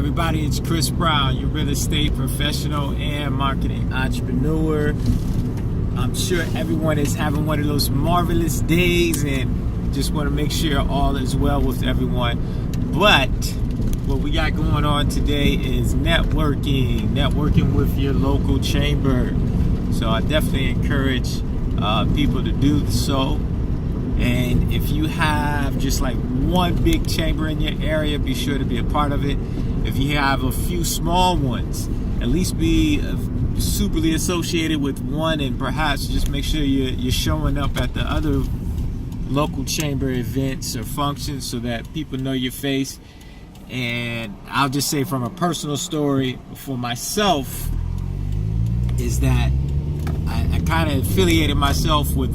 Everybody, it's Chris Brown, your real estate professional and marketing entrepreneur. I'm sure everyone is having one of those marvelous days and just want to make sure all is well with everyone. But what we got going on today is networking with your local chamber. So I definitely encourage people to do so. And if you have just like one big chamber in your area, be sure to be a part of it. If you have a few small ones, at least be superly associated with one, and perhaps just make sure you're showing up at the other local chamber events or functions so that people know your face. And I'll just say from a personal story for myself is that I kind of affiliated myself with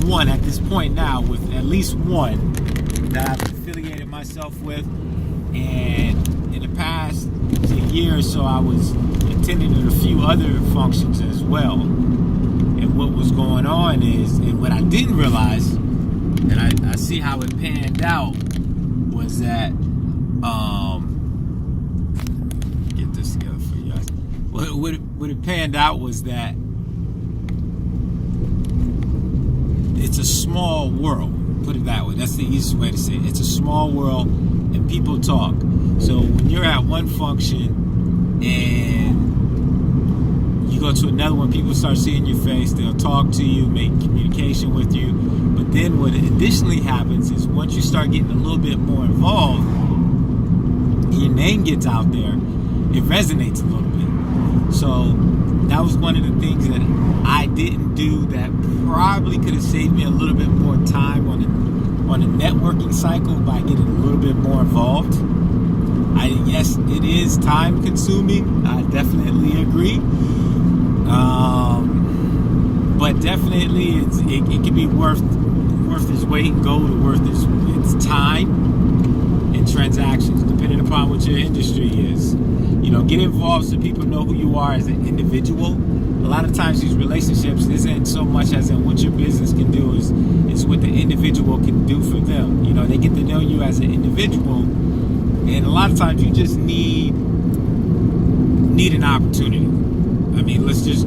one at this point now, with at least one that I've affiliated myself with. And in the past year or so, I was attending a few other functions as well. And what was going on is, and what I didn't realize, and I see how it panned out, was that, get this together for you guys. What it panned out was that it's a small world. Put it that way. That's the easiest way to say it. It's a small world and people talk. So when you're at one function and you go to another one, people start seeing your face, they'll talk to you, make communication with you. But then what additionally happens is once you start getting a little bit more involved, your name gets out there, it resonates a little bit. So that was one of the things that I didn't do that probably could have saved me a little bit more time on a networking cycle by getting a little bit more involved. Yes, it is time consuming. I definitely agree. But definitely it can be worth its weight in gold, or worth its time and transactions, depending upon what your industry is. You know, get involved so people know who you are as an individual. A lot of times these relationships isn't so much as in what your business can do, is what the individual can do for them. You know, they get to know you as an individual, and a lot of times you just need an opportunity. I mean, let's just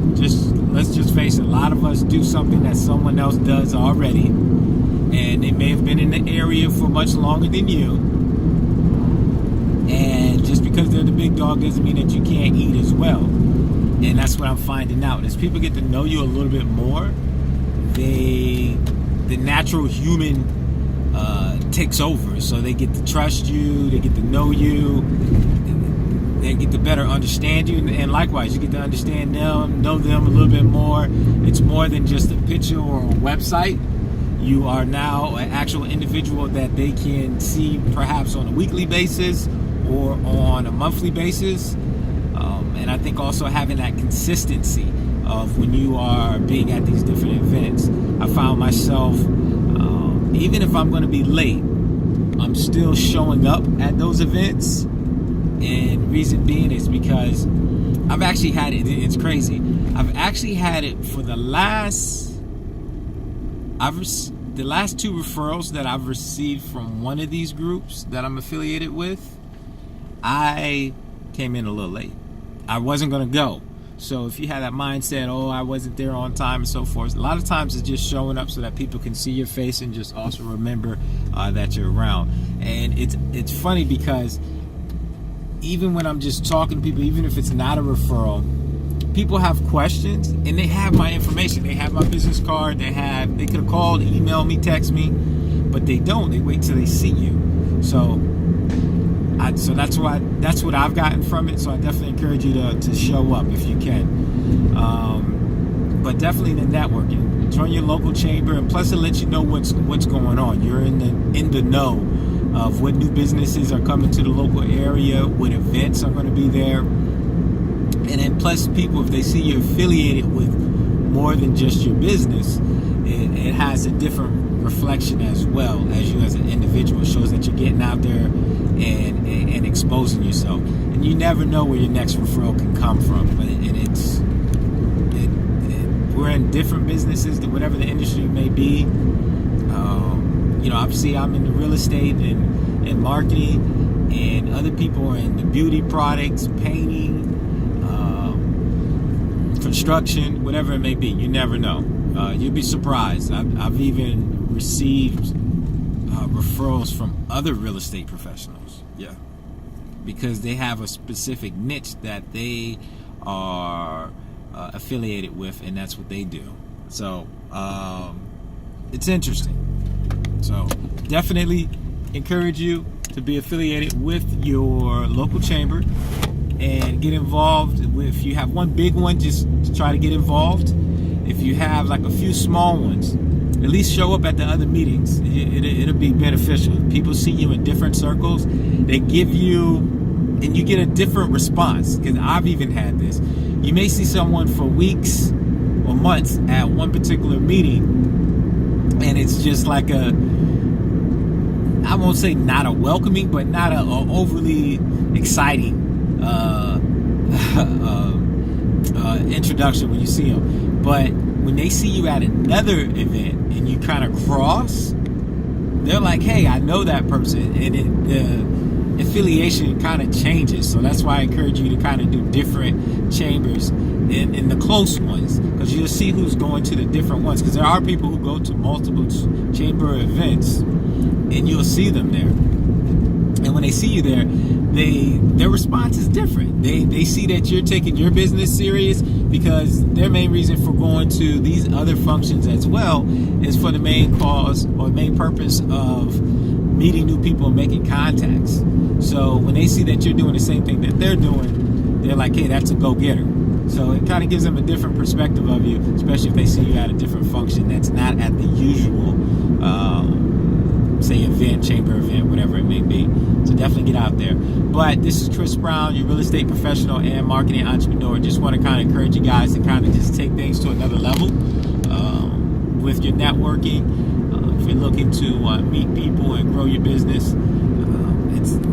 face it. A lot of us do something that someone else does already, and they may have been in the area for much longer than you. And just because they're the big dog doesn't mean that you can't eat as well. And that's what I'm finding out. As people get to know you a little bit more, the natural human takes over. So they get to trust you, they get to know you, they get to better understand you. And likewise, you get to understand them, know them a little bit more. It's more than just a picture or a website. You are now an actual individual that they can see perhaps on a weekly basis or on a monthly basis. And I think also having that consistency of when you are being at these different events. I found myself, even if I'm going to be late, I'm still showing up at those events. And reason being is because I've actually had it. It's crazy. I've actually had it for the last 2 referrals that I've received from one of these groups that I'm affiliated with. I came in a little late. I wasn't going to go. So if you have that mindset, oh, I wasn't there on time and so forth, a lot of times it's just showing up so that people can see your face and just also remember that you're around. And it's funny because even when I'm just talking to people, even if it's not a referral, people have questions and they have my information. They have my business card. They could have called, emailed me, text me, but they don't. They wait till they see you. So that's what I've gotten from it. So I definitely encourage you to show up if you can. But definitely the networking. Join your local chamber, and plus it lets you know what's going on. You're in the know of what new businesses are coming to the local area, what events are going to be there. And then plus people, if they see you're affiliated with more than just your business, it has a different reflection as well as you as an individual. It shows that you're getting out there and exposing yourself. And you never know where your next referral can come from. We're in different businesses, whatever the industry may be. Obviously I'm in the real estate and marketing, and other people are in the beauty products, painting, construction, whatever it may be. You never know. You'll be surprised. I've even received referrals from other real estate professionals. Yeah, because they have a specific niche that they are affiliated with, and that's what they do. So it's interesting. So definitely encourage you to be affiliated with your local chamber and get involved. If you have one big one, just try to get involved. If you have like a few small ones, at least show up at the other meetings. It'll be beneficial. People see you in different circles. They give you, and you get a different response. Because I've even had this. You may see someone for weeks or months at one particular meeting, and it's just like I won't say not a welcoming, but not a overly exciting introduction when you see them. But when they see you at another event and you kind of cross, they're like, hey, I know that person, and the affiliation kind of changes. So that's why I encourage you to kind of do different chambers in the close ones, because you'll see who's going to the different ones, because there are people who go to multiple chamber events and you'll see them there. And when they see you there, their response is different. They see that you're taking your business serious, because their main reason for going to these other functions as well is for the main cause or main purpose of meeting new people and making contacts. So when they see that you're doing the same thing that they're doing, they're like, hey, that's a go-getter. So it kind of gives them a different perspective of you, especially if they see you at a different function that's not at the usual say event, chamber event, whatever it may be. So definitely get out there. But this is Chris Brown, your real estate professional and marketing entrepreneur. Just want to kind of encourage you guys to kind of just take things to another level with your networking. If you're looking to meet people and grow your business,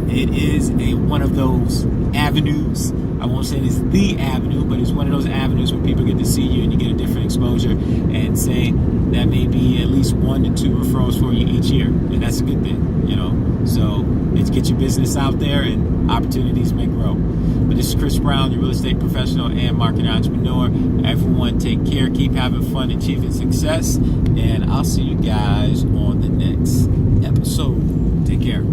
it is one of those avenues. I won't say it's the avenue, but it's one of those avenues where people get to see you and you get a different exposure, and say that may be at least 1 to 2 referrals for you each year, and that's a good thing, So it's get your business out there and opportunities may grow. But this is Chris Brown, your real estate professional and marketing entrepreneur. Everyone take care, keep having fun, achieving success, and I'll see you guys on the next episode. Take care.